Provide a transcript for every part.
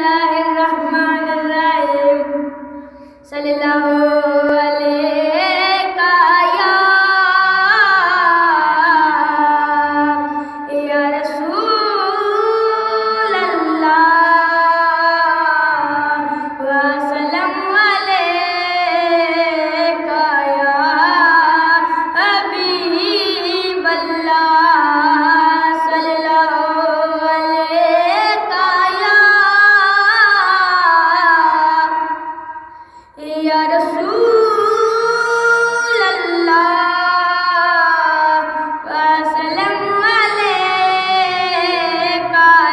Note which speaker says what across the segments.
Speaker 1: اللہ الرحمن الرحیم صلی اللہ علیہ یا رسول اللہ وسلم علیہ یا حبیب اللہ صلی اللہ یا رسول اللہ وسلم علیک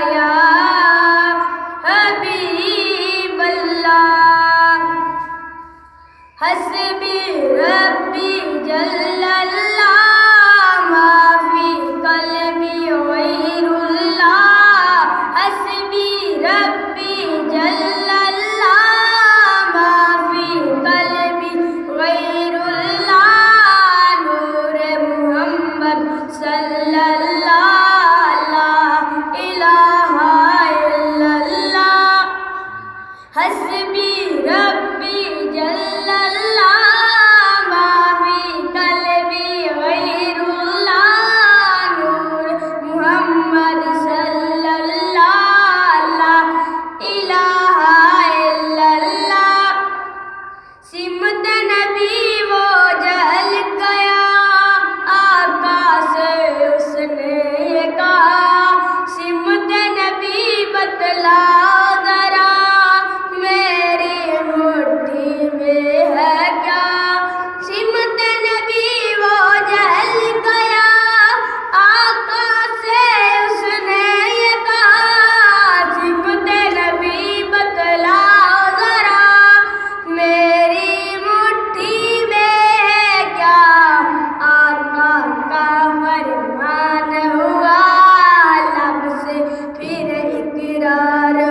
Speaker 1: یا حبیب اللہ حسبی ربی جل اللہ ما فی قلبی غیر اللہ حسبی ربی جل صلی اللہ لا الہ الا اللہ حسبی ربی جل اللہ ما فی قلبی غیر اللہ نور محمد صلی اللہ لا الہ الا اللہ سمت نبی وہ جل گیا سمت نبی بتلا ذرا میری مٹھی میں ہے کیا سمت نبی وہ جل گیا آقا سے اس نے یہ کہا سمت نبی بتلا ذرا میری مٹھی میں ہے کیا آقا کا فرمان ہوا لب سے پھر اقرار